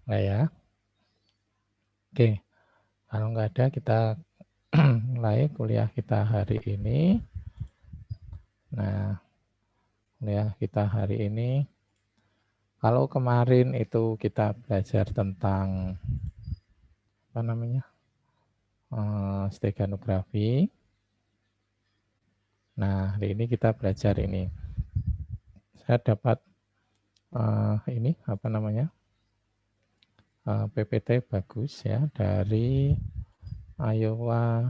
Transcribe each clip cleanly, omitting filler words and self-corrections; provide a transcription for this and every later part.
Nggak ya? Oke, kalau nggak ada kita mulai kuliah kita hari ini. Nah, kuliah kita hari ini, kalau kemarin itu kita belajar tentang apa namanya steganografi. Nah, hari ini kita belajar ini. Saya dapat ini apa namanya PPT bagus ya dari Iowa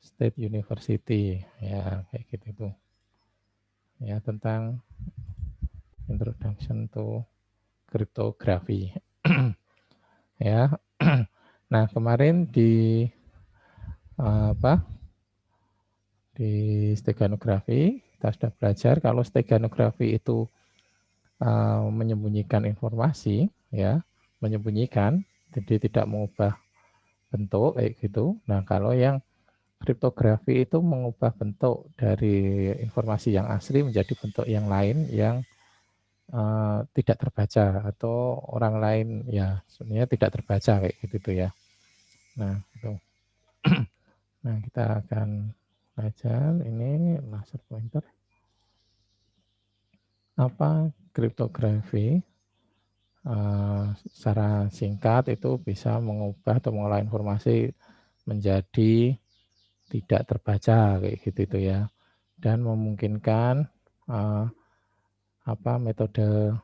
State University ya kayak gitu tuh ya tentang Introduction to Cryptography ya. Nah kemarin di apa di steganografi kita sudah belajar kalau steganografi itu menyembunyikan informasi ya, menyembunyikan jadi tidak mengubah bentuk kayak gitu. Nah kalau yang kriptografi itu mengubah bentuk dari informasi yang asli menjadi bentuk yang lain yang tidak terbaca atau orang lain ya sebenarnya tidak terbaca kayak gitu tuh ya. Nah itu. Nah kita akan belajar ini laser pointer apa kriptografi. Secara singkat itu bisa mengubah atau mengolah informasi menjadi tidak terbaca kayak gitu itu ya, dan memungkinkan apa metode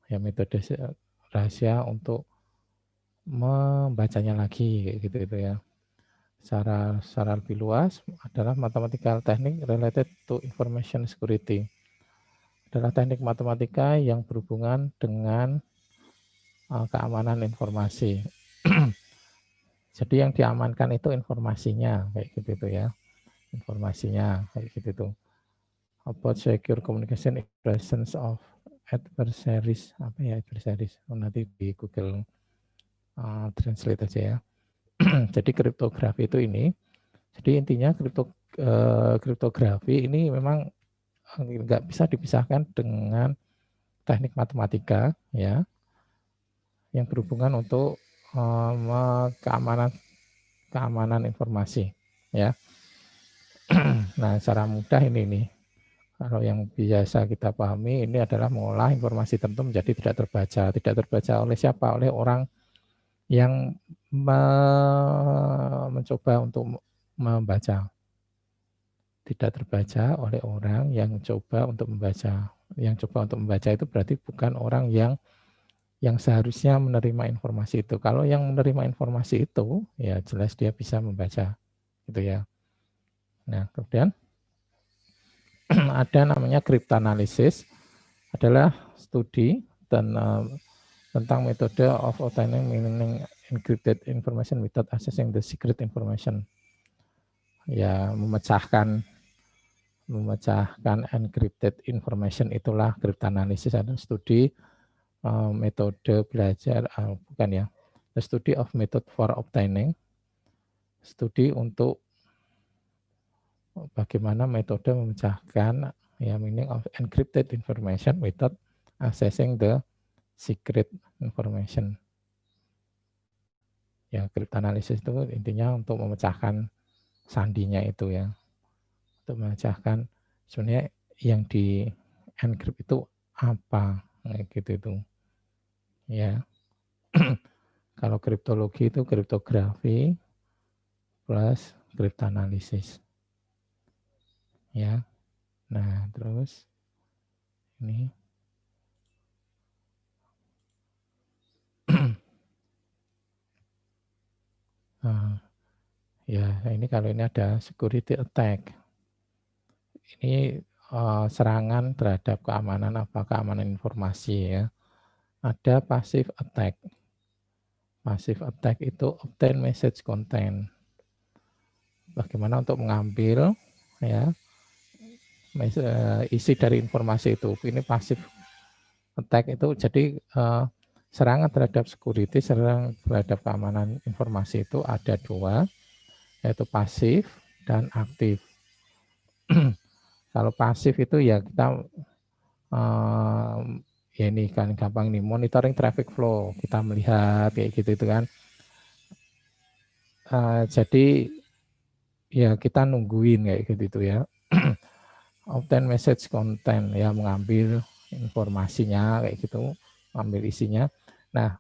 ya metode rahasia untuk membacanya lagi kayak gitu itu ya. Secara lebih luas adalah mathematical technique related to information security. Adalah teknik matematika yang berhubungan dengan keamanan informasi. Jadi yang diamankan itu informasinya kayak gitu tuh ya. Informasinya kayak gitu tuh. About secure communication in presence of adversaries. Apa ya adversaries? Nanti di Google Translate aja ya. Jadi kriptografi itu ini. Jadi intinya kriptografi ini memang nggak bisa dipisahkan dengan teknik matematika ya yang berhubungan untuk keamanan informasi ya. Nah, secara mudah ini nih. Kalau yang biasa kita pahami ini adalah mengolah informasi tertentu menjadi tidak terbaca. Tidak terbaca oleh siapa? Oleh orang yang mencoba untuk membaca. Tidak terbaca oleh orang yang coba untuk membaca. Yang coba untuk membaca itu berarti bukan orang yang seharusnya menerima informasi itu. Kalau yang menerima informasi itu, ya jelas dia bisa membaca, gitu ya. Nah, kemudian ada namanya cryptanalysis, adalah studi dan tentang metode of obtaining meaning encrypted information without accessing the secret information. Ya, memecahkan encrypted information itulah cryptanalysis, ada studi metode belajar bukan ya, the study of method for obtaining, studi untuk bagaimana metode memecahkan ya meaning of encrypted information without accessing the secret information. Ya, cryptanalysis itu intinya untuk memecahkan sandinya itu ya. Untuk memecahkan sebenarnya yang di encrypt itu apa gitu itu. Ya. Kalau kriptologi itu kriptografi plus cryptanalysis. Ya. Nah, terus ini ya ini kalau ini ada security attack. Ini serangan terhadap keamanan keamanan informasi ya. Ada passive attack. Passive attack itu obtain message content. Bagaimana untuk mengambil ya isi dari informasi itu. Ini passive attack itu jadi serangan terhadap security, serangan terhadap keamanan informasi itu ada dua, yaitu pasif dan aktif. Kalau pasif itu ya kita Ya ini kan gampang nih, monitoring traffic flow, kita melihat kayak gitu itu kan. Jadi ya kita nungguin kayak gitu itu ya. Obtain message content, ya mengambil informasinya kayak gitu, ambil isinya. Nah,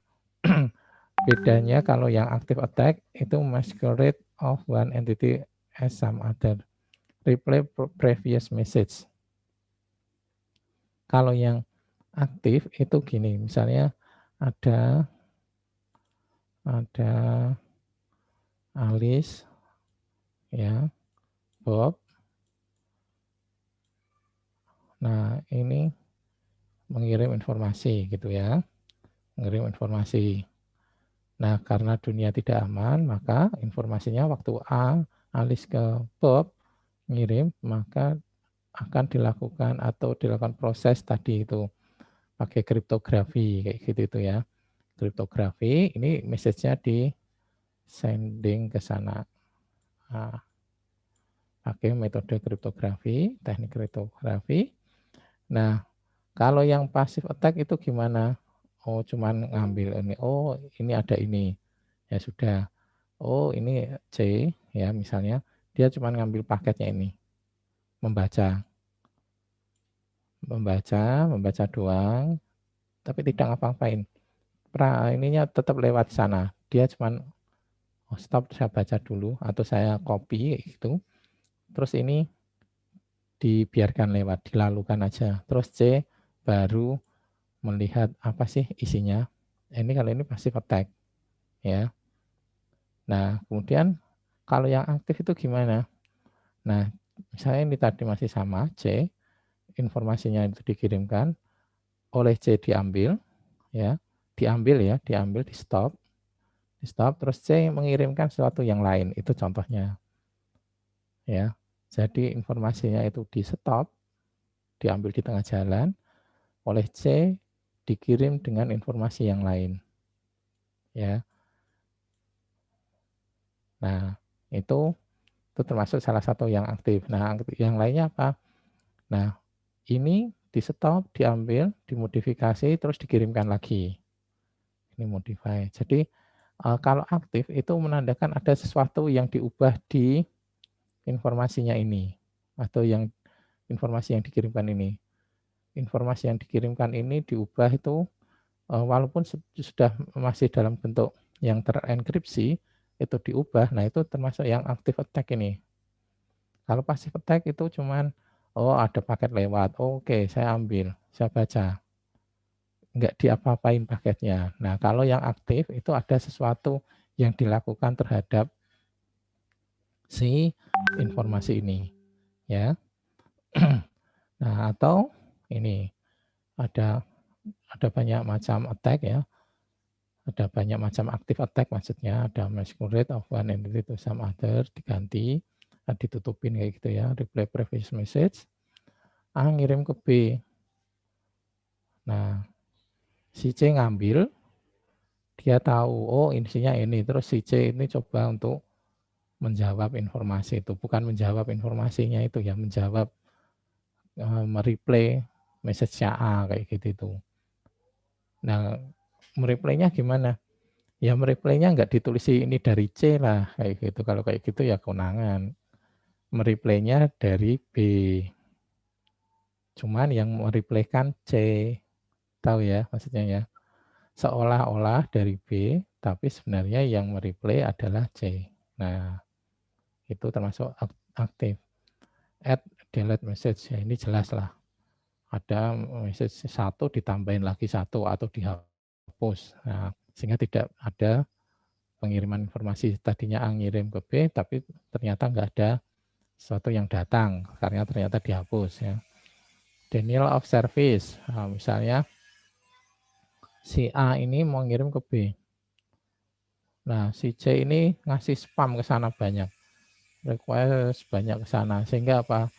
bedanya kalau yang active attack itu masquerade of one entity as some other, replay previous message. Kalau yang aktif itu gini, misalnya ada Alice, ya, Bob. Nah, ini mengirim informasi gitu ya, mengirim informasi. Nah, karena dunia tidak aman, maka informasinya waktu Alice ke Bob ngirim, maka akan dilakukan atau dilakukan proses tadi itu pakai kriptografi kayak gitu itu ya. Kriptografi ini message-nya di sending ke sana. Nah, pakai metode kriptografi, teknik kriptografi. Nah, kalau yang passive attack itu gimana? Oh, cuman ngambil ini. Oh, ini ada ini. Ya sudah. Oh, ini C ya misalnya. Dia cuman ngambil paketnya ini. Membaca. Membaca doang, tapi tidak ngapa-ngapain. Ininya tetap lewat sana. Dia cuman oh, stop, saya baca dulu atau saya copy gitu. Terus ini dibiarkan lewat, dilalukan aja. Terus C baru melihat apa sih isinya. Ini kalau ini passive attack ya. Nah, kemudian kalau yang aktif itu gimana? Nah, misalnya ini tadi masih sama C, informasinya itu dikirimkan, oleh C diambil ya, diambil di stop, terus C mengirimkan sesuatu yang lain. Itu contohnya ya. Jadi informasinya itu di stop, diambil di tengah jalan, oleh C dikirim dengan informasi yang lain ya. Nah, itu termasuk salah satu yang aktif. Nah, yang lainnya apa? Nah, ini di stop, diambil, dimodifikasi, terus dikirimkan lagi. Ini modify. Jadi kalau aktif itu menandakan ada sesuatu yang diubah di informasinya ini atau yang informasi yang dikirimkan ini. Informasi yang dikirimkan ini diubah itu walaupun sudah masih dalam bentuk yang terenkripsi itu diubah. Nah, itu termasuk yang active attack ini. Kalau passive attack itu cuman oh ada paket lewat, oke saya ambil, saya baca. Enggak diapa-apain paketnya. Nah, kalau yang aktif itu ada sesuatu yang dilakukan terhadap si informasi ini, ya. Nah, atau ini ada banyak macam attack ya. Ada banyak macam active attack maksudnya, ada masquerade of one entity to some other, diganti, ditutupin kayak gitu ya, reply previous message, A ngirim ke B. Nah, si C ngambil, dia tahu, oh isinya ini, terus si C ini coba untuk menjawab informasi itu, bukan menjawab informasinya itu ya, menjawab mereplay message-nya A kayak gitu itu. Nah, mereplaynya gimana? Ya mereplaynya nggak ditulis ini dari C lah kayak gitu. Kalau kayak gitu ya kewenangan. Mereplaynya dari B. Cuman yang mereplaykan C. Tahu ya maksudnya ya. Seolah-olah dari B, tapi sebenarnya yang mereplay adalah C. Nah, itu termasuk aktif. Add delete message ya ini jelas lah. Ada message satu ditambahin lagi satu atau dihapus. Nah, sehingga tidak ada pengiriman informasi. Tadinya A ngirim ke B, tapi ternyata nggak ada sesuatu yang datang karena ternyata dihapus ya. Denial of service. Nah, misalnya si A ini mau ngirim ke B. Nah, si C ini ngasih spam ke sana banyak. Request banyak ke sana sehingga apa?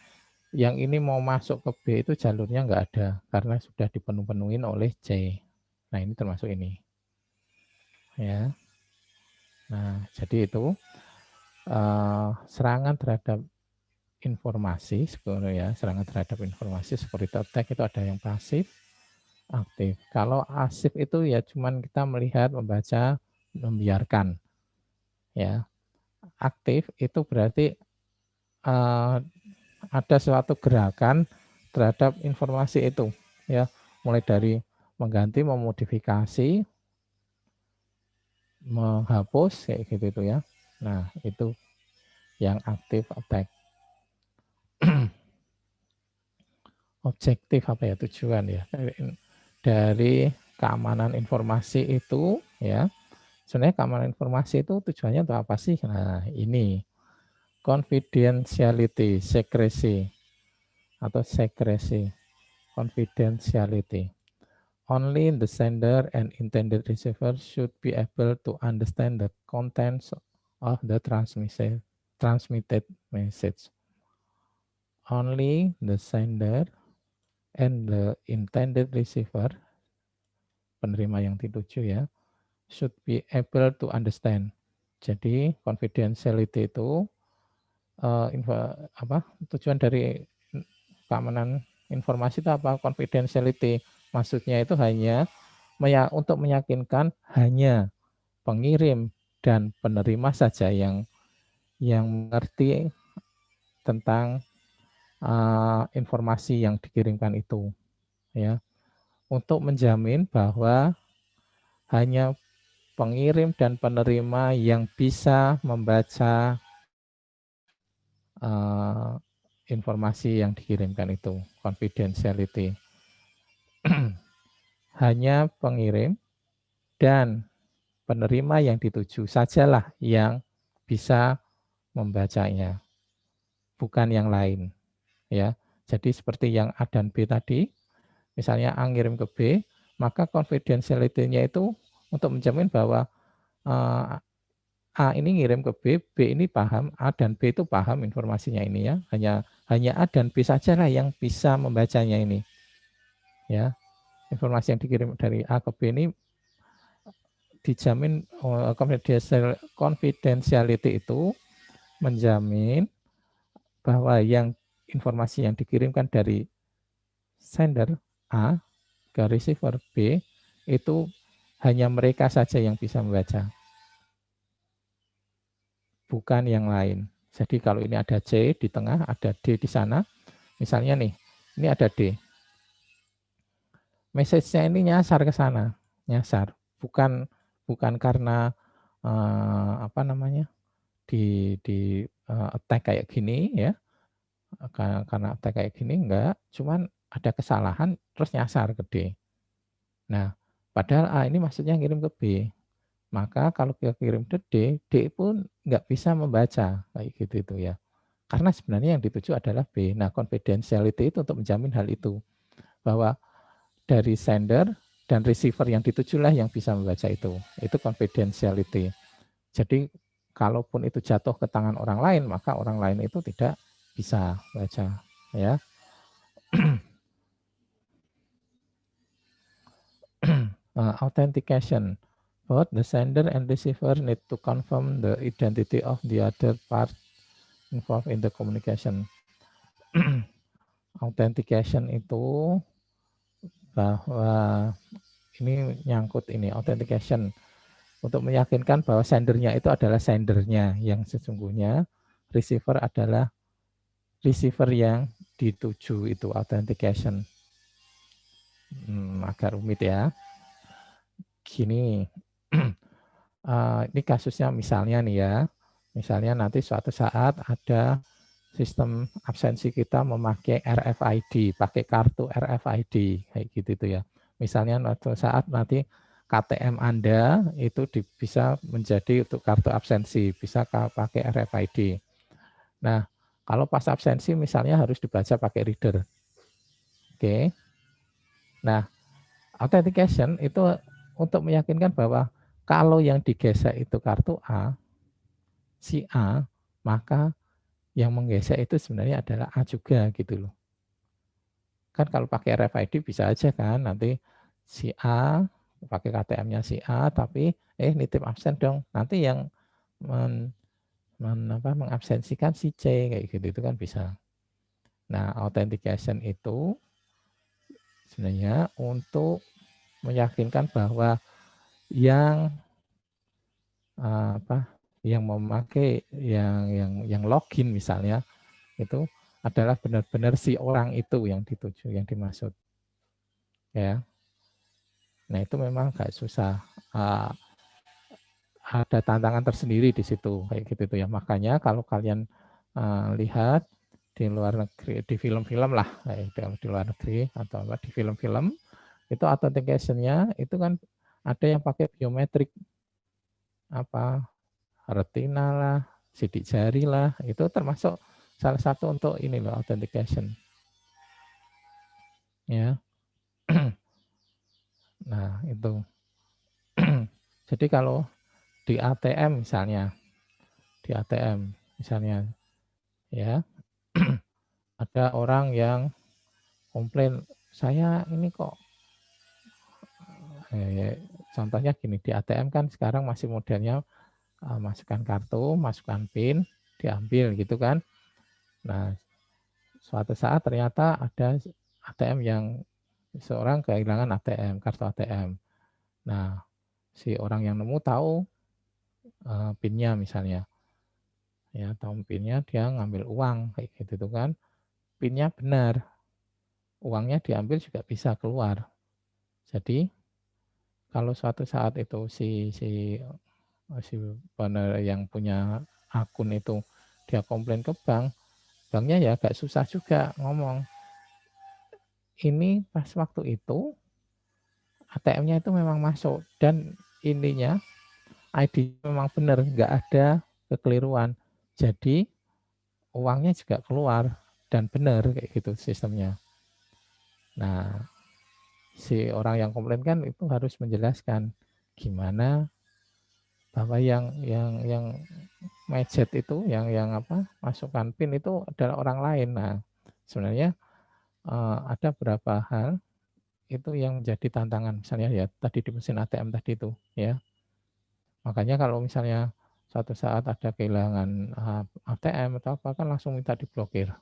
Yang ini mau masuk ke B itu jalurnya nggak ada karena sudah dipenuh-penuhin oleh C. Nah, ini termasuk ini. Ya. Nah, jadi itu serangan terhadap informasi sebenarnya ya, serangan terhadap informasi seperti attack itu ada yang pasif, aktif. Kalau asif itu ya cuman kita melihat, membaca, membiarkan. Ya, aktif itu berarti ada suatu gerakan terhadap informasi itu, ya, mulai dari mengganti, memodifikasi, menghapus kayak gitu itu ya. Nah, itu yang aktif attack. Objektif apa ya, tujuan ya dari keamanan informasi itu ya. Sebenarnya keamanan informasi itu tujuannya untuk apa sih? Nah, ini confidentiality, secrecy atau secrecy, confidentiality. Only the sender and intended receiver should be able to understand the contents of the transmitted message. Only the sender and the intended receiver, penerima yang dituju ya, should be able to understand. Jadi confidentiality itu tujuan dari keamanan informasi itu apa? Confidentiality. Maksudnya itu hanya untuk meyakinkan hanya pengirim dan penerima saja yang mengerti tentang informasi yang dikirimkan itu, ya. Untuk menjamin bahwa hanya pengirim dan penerima yang bisa membaca informasi yang dikirimkan itu, confidentiality. Hanya pengirim dan penerima yang dituju sajalah yang bisa membacanya, bukan yang lain. Ya, jadi seperti yang A dan B tadi, misalnya A ngirim ke B, maka confidentiality-nya itu untuk menjamin bahwa A ini ngirim ke B, B ini paham, A dan B itu paham informasinya ini ya. Hanya A dan B sajalah yang bisa membacanya ini. Ya, informasi yang dikirim dari A ke B ini dijamin confidentiality itu menjamin bahwa informasi yang dikirimkan dari sender A ke receiver B itu hanya mereka saja yang bisa membaca, bukan yang lain. Jadi kalau ini ada C di tengah, ada D di sana, misalnya nih, ini ada D. Message-nya ini nyasar ke sana, nyasar. Bukan karena attack kayak gini ya, karena attack kayak gini enggak, cuman ada kesalahan terus nyasar ke D. Nah, padahal A ini maksudnya ngirim ke B. Maka kalau kita kirim ke D, D pun nggak bisa membaca kayak gitu itu ya. Karena sebenarnya yang dituju adalah B. Nah, confidentiality itu untuk menjamin hal itu, bahwa dari sender dan receiver yang ditujulah yang bisa membaca itu. Itu confidentiality. Jadi kalaupun itu jatuh ke tangan orang lain, maka orang lain itu tidak bisa baca, ya. Authentication. Both the sender and receiver need to confirm the identity of the other part involved in the communication. Authentication itu bahwa ini nyangkut ini authentication untuk meyakinkan bahwa sendernya itu adalah sendernya yang sesungguhnya, receiver adalah receiver yang dituju, itu authentication. Agak rumit ya. Gini, ini kasusnya misalnya nih ya, misalnya nanti suatu saat ada sistem absensi kita memakai RFID, pakai kartu RFID, kayak gitu itu ya. Misalnya suatu saat nanti KTM Anda itu bisa menjadi untuk kartu absensi, bisa pakai RFID. Nah, kalau pas absensi misalnya harus dibaca pakai reader. Oke. Nah, authentication itu untuk meyakinkan bahwa kalau yang digesek itu kartu A, si A, maka yang menggesek itu sebenarnya adalah A juga gitu loh. Kan kalau pakai RFID bisa aja kan nanti si A pakai KTM-nya si A tapi nitip absen dong. Nanti yang mengabsensikan si C kayak gitu itu kan bisa. Nah, authentication itu sebenarnya untuk meyakinkan bahwa yang yang memakai yang login misalnya itu adalah benar-benar si orang itu yang dituju, yang dimaksud, ya. Nah itu memang agak susah. Ada tantangan tersendiri di situ kayak gitu ya. Makanya kalau kalian lihat di luar negeri, di film-film lah, di luar negeri atau di film-film itu authentication-nya itu kan ada yang pakai biometrik, retina lah, sidik jari lah, itu termasuk salah satu untuk ini loh authentication. Ya. Nah, itu. Jadi kalau di ATM misalnya, ya, ada orang yang komplain, saya ini kok contohnya gini, di ATM kan sekarang masih modelnya masukkan kartu, masukkan PIN, diambil gitu kan. Nah, suatu saat ternyata ada ATM yang seorang kehilangan ATM, kartu ATM. Nah, si orang yang nemu tahu PIN-nya misalnya. Ya, tahu PIN-nya, dia ngambil uang kayak gitu kan. PIN-nya benar. Uangnya diambil juga bisa keluar. Jadi kalau suatu saat itu si benar yang punya akun itu dia komplain ke bank, banknya ya agak susah juga ngomong. Ini pas waktu itu ATM-nya itu memang masuk dan ininya ID memang benar, nggak ada kekeliruan. Jadi uangnya juga keluar dan benar kayak gitu sistemnya. Nah, si orang yang komplain kan itu harus menjelaskan gimana bahwa yang mecet itu yang masukkan PIN itu adalah orang lain. Nah, sebenarnya ada beberapa hal itu yang menjadi tantangan misalnya ya tadi di mesin ATM tadi itu ya. Makanya kalau misalnya suatu saat ada kehilangan ATM atau apa kan langsung minta diblokir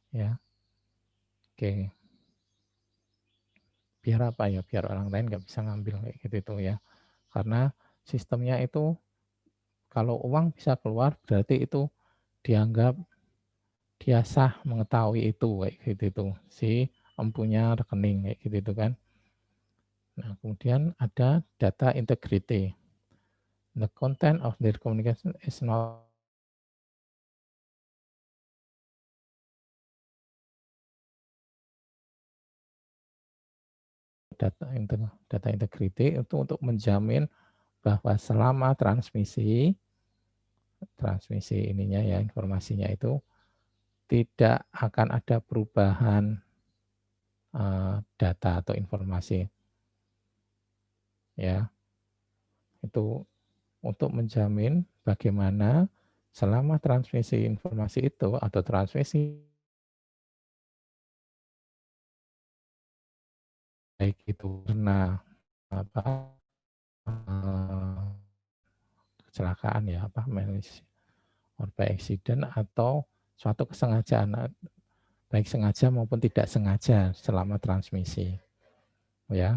ya. Oke. Biar apa ya? Biar orang lain nggak bisa ngambil kayak gitu itu ya. Karena sistemnya itu kalau uang bisa keluar berarti itu dianggap dia sah mengetahui itu kayak gitu itu si empunya rekening kayak gitu itu kan. Nah, kemudian ada data integrity. The content of their communication is not data integrity itu untuk menjamin bahwa selama transmisi ininya ya informasinya itu tidak akan ada perubahan data atau informasi ya. Itu untuk menjamin bagaimana selama transmisi informasi itu atau transmisi baik itu karena kecelakaan ya or by accident atau suatu kesengajaan baik sengaja maupun tidak sengaja selama transmisi ya.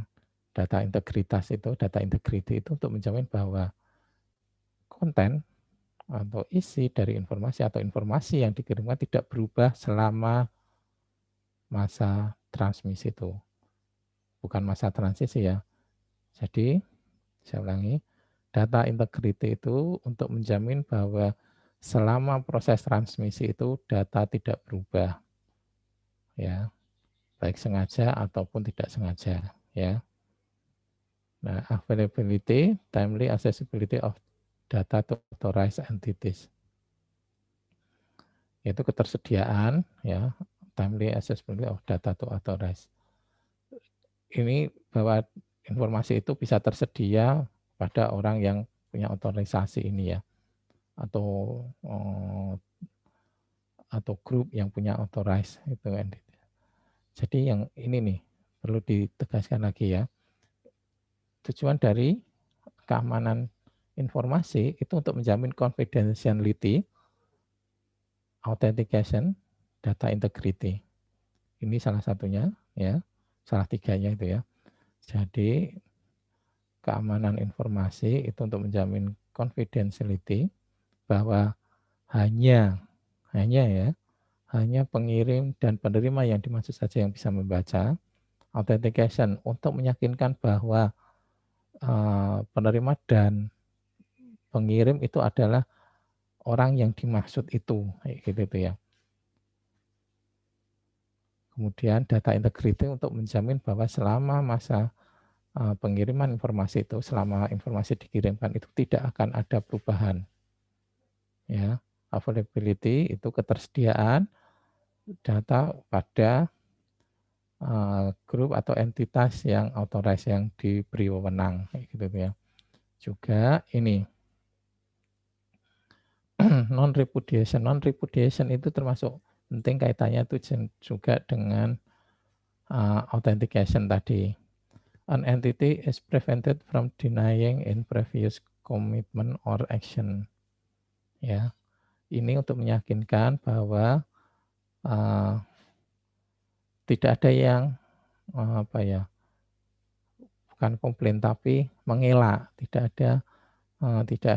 Data integrity itu untuk menjamin bahwa konten atau isi dari informasi atau informasi yang dikirimkan tidak berubah selama masa transmisi itu. Bukan masa transisi ya. Jadi, saya ulangi, data integrity itu untuk menjamin bahwa selama proses transmisi itu data tidak berubah. Ya, baik sengaja ataupun tidak sengaja, ya. Nah, availability, timely accessibility of data to authorized entities. Yaitu ketersediaan, ya, timely accessibility of data to authorized. Ini bahwa informasi itu bisa tersedia pada orang yang punya otorisasi ini ya, atau grup yang punya authorized itu entity. Jadi yang ini nih perlu ditegaskan lagi ya. Tujuan dari keamanan informasi itu untuk menjamin confidentiality, authentication, data integrity. Ini salah satunya ya. salah tiganya itu ya. Jadi keamanan informasi itu untuk menjamin confidentiality, bahwa hanya pengirim dan penerima yang dimaksud saja yang bisa membaca. Authentication untuk meyakinkan bahwa penerima dan pengirim itu adalah orang yang dimaksud itu, kayak gitu tuh ya. Kemudian data integrity untuk menjamin bahwa selama masa pengiriman informasi itu, selama informasi dikirimkan itu tidak akan ada perubahan. Ya, availability itu ketersediaan data pada grup atau entitas yang authorized, yang diberi wewenang, kayak gitu ya. Juga ini non-repudiation itu termasuk penting, kaitannya itu juga dengan authentication tadi. An entity is prevented from denying in previous commitment or action. Ya, ini untuk meyakinkan bahwa tidak ada yang bukan komplain tapi mengelak, tidak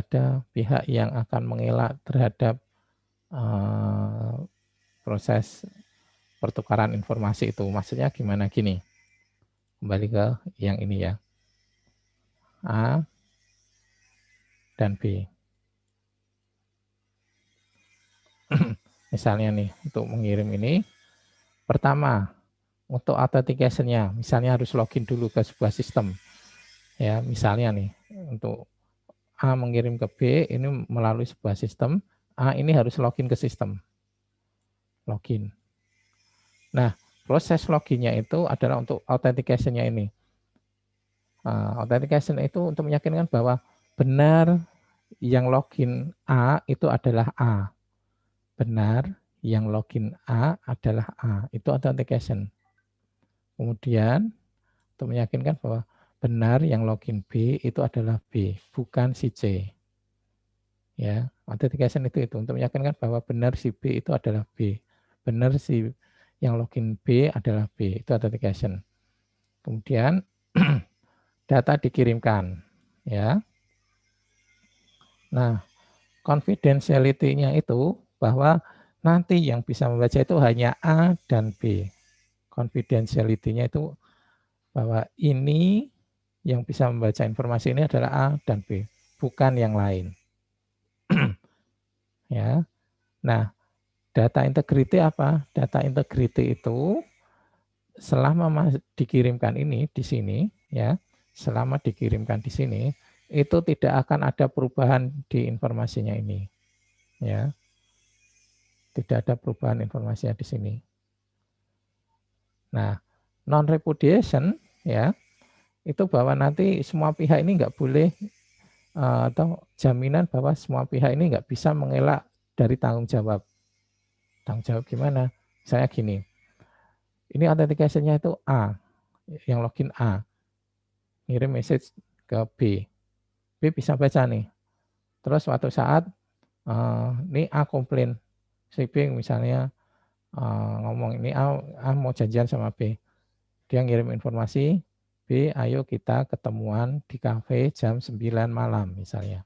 ada pihak yang akan mengelak terhadap proses pertukaran informasi itu. Maksudnya gimana, gini, kembali ke yang ini ya, A dan B. Misalnya nih, untuk mengirim ini, pertama, untuk authentication-nya, misalnya harus login dulu ke sebuah sistem. Ya, misalnya nih, untuk A mengirim ke B, ini melalui sebuah sistem, A ini harus login ke sistem. Login. Nah, proses loginnya itu adalah untuk authentication-nya ini. Authentication itu untuk meyakinkan bahwa benar yang login A itu adalah A. Benar yang login A adalah A. Itu authentication. Kemudian untuk meyakinkan bahwa benar yang login B itu adalah B, bukan si C. Ya, authentication itu untuk meyakinkan bahwa benar si B itu adalah B. Benar si yang login B adalah B. Itu authentication. Kemudian data dikirimkan, ya. Nah, confidentiality-nya itu bahwa nanti yang bisa membaca itu hanya A dan B. Confidentiality-nya itu bahwa ini yang bisa membaca informasi ini adalah A dan B, bukan yang lain. Ya. Nah, data integrity apa? Data integrity itu selama dikirimkan ini di sini, ya, selama dikirimkan di sini, itu tidak akan ada perubahan di informasinya ini, ya, tidak ada perubahan informasinya di sini. Nah, non repudiation, ya, itu bahwa nanti semua pihak ini nggak boleh atau jaminan bahwa semua pihak ini nggak bisa mengelak dari tanggung jawab. Tanggung jawab gimana? Saya gini, ini authentication-nya itu A, yang login A, ngirim message ke B. B bisa baca nih. Terus suatu saat ini A komplain, si B misalnya ngomong ini A mau janjian sama B. Dia ngirim informasi, B ayo kita ketemuan di kafe jam 9 malam misalnya.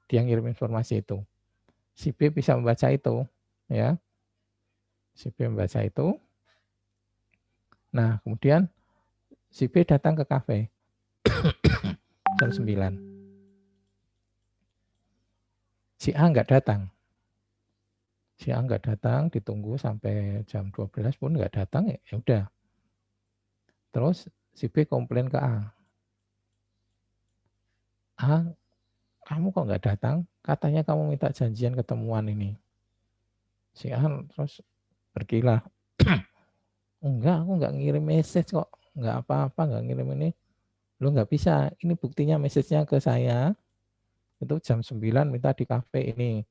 Dia ngirim informasi itu. Si B bisa membaca itu, ya. Si B membaca itu. Nah, kemudian si B datang ke kafe jam 9. Si A nggak datang. Si A nggak datang, ditunggu sampai jam 12 pun nggak datang, ya udah. Terus si B komplain ke A. A, kamu kok nggak datang? Katanya kamu minta janjian ketemuan ini. Si A terus berkilah. Enggak, aku nggak ngirim message kok. Nggak apa-apa, nggak ngirim ini. Lu nggak bisa, ini buktinya message-nya ke saya. Itu jam 9 minta di kafe ini.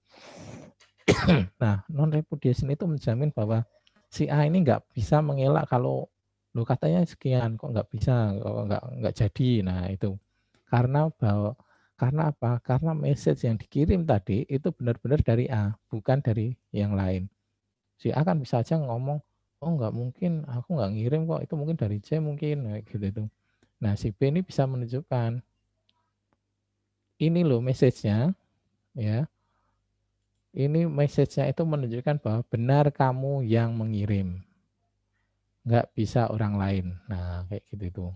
Nah, non-repudiation itu menjamin bahwa si A ini nggak bisa mengelak kalau lu katanya sekian, kok nggak bisa, kok nggak jadi. Nah, itu. Karena apa? Karena message yang dikirim tadi itu benar-benar dari A, bukan dari yang lain. Si A kan bisa aja ngomong, "Oh nggak mungkin, aku nggak ngirim kok, itu mungkin dari C mungkin," kayak gitu tuh. Nah si B ini bisa menunjukkan, "Ini loh message-nya," ya, "ini message-nya itu menunjukkan bahwa benar kamu yang mengirim, nggak bisa orang lain." Nah kayak gitu tuh.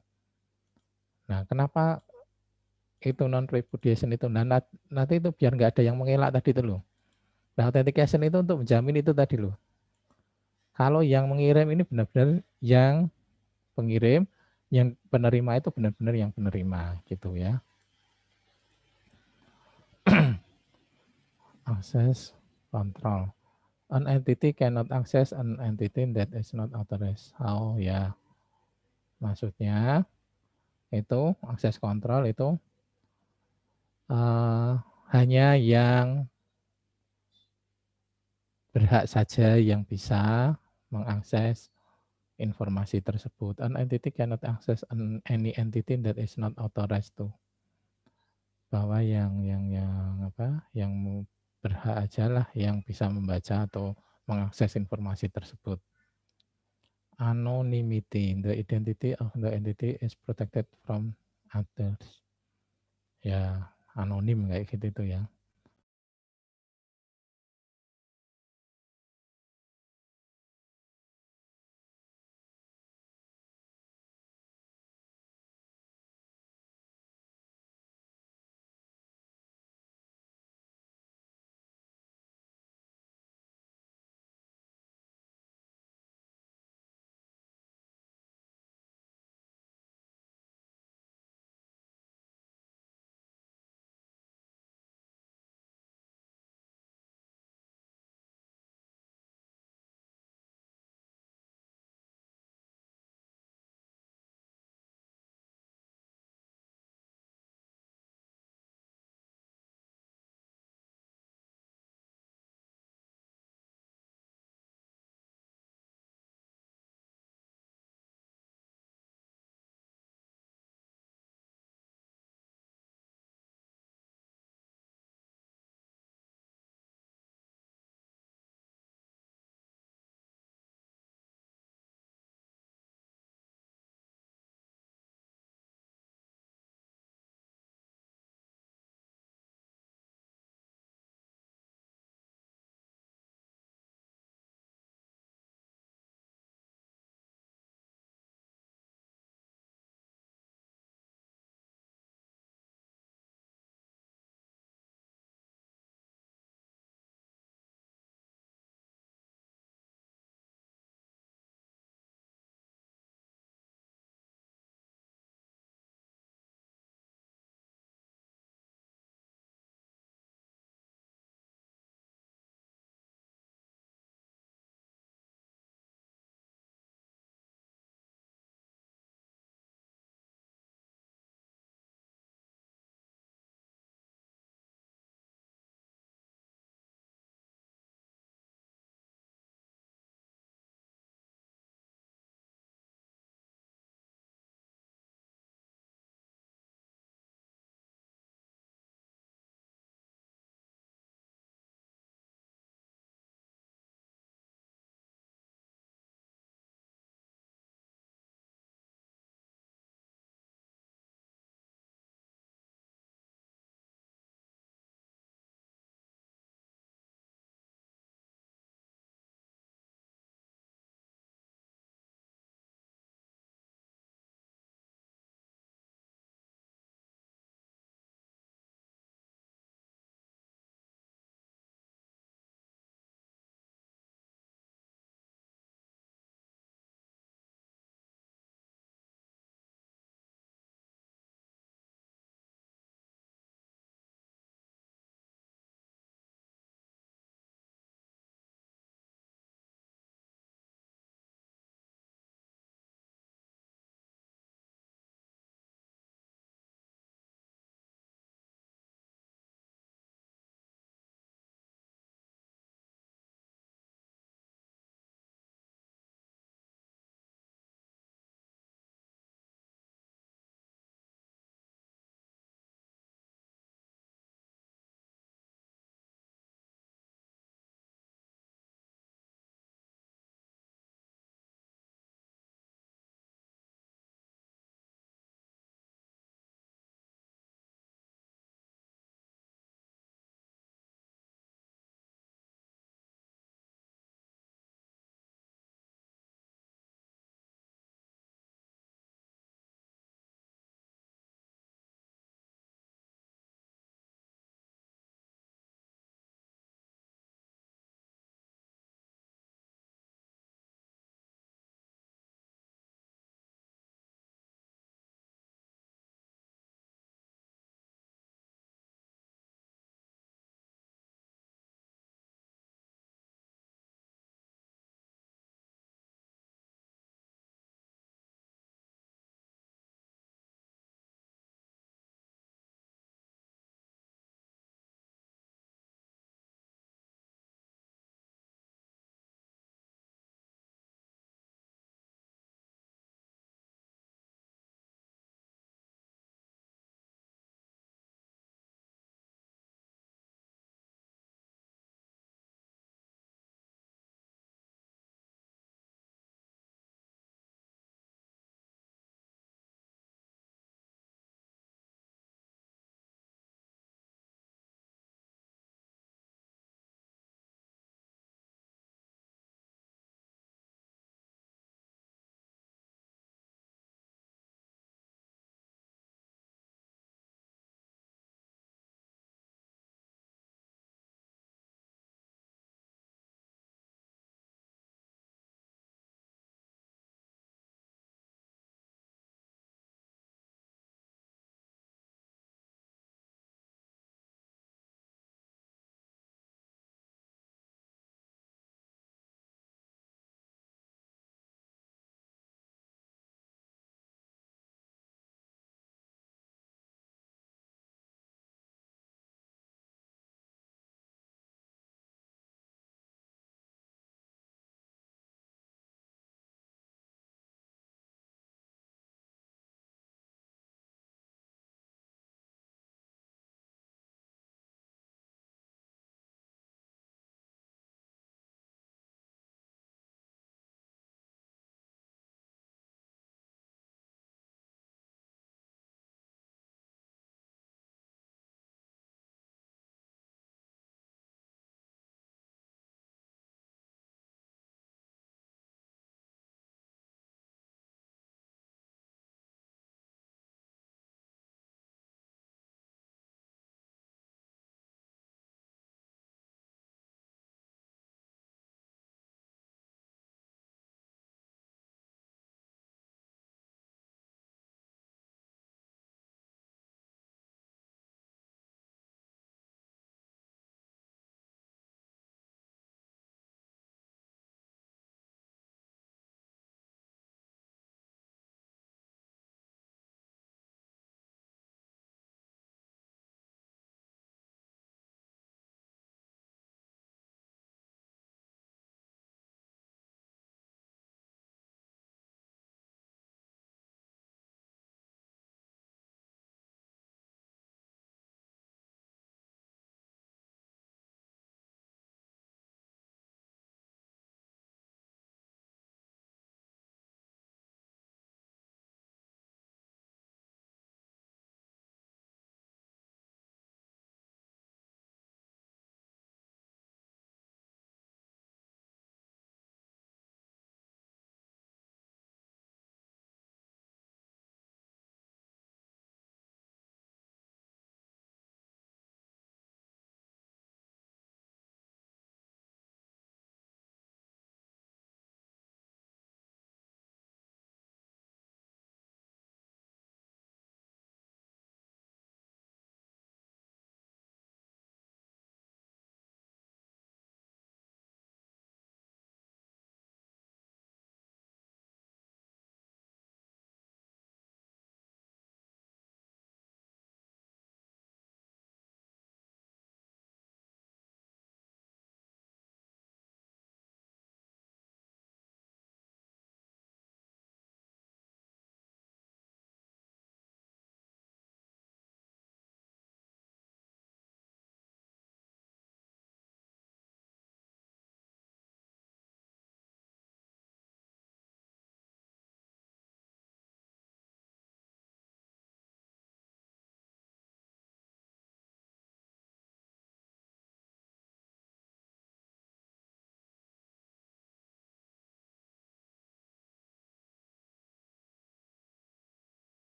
Nah kenapa itu non repudiation itu, nah nanti itu biar nggak ada yang mengelak tadi itu loh. Nah authentication itu untuk menjamin itu tadi loh, kalau yang mengirim ini benar-benar yang pengirim, yang penerima itu benar-benar yang penerima gitu ya. Access control. An entity cannot access an entity that is not authorized. Oh ya, maksudnya itu akses kontrol itu hanya yang berhak saja yang bisa mengakses informasi tersebut. An entity cannot access any entity that is not authorized to. Bahwa yang apa, yang berhak ajalah yang bisa membaca atau mengakses informasi tersebut. Anonymity, the identity of the entity is protected from others. Ya, anonim kayak gitu itu ya.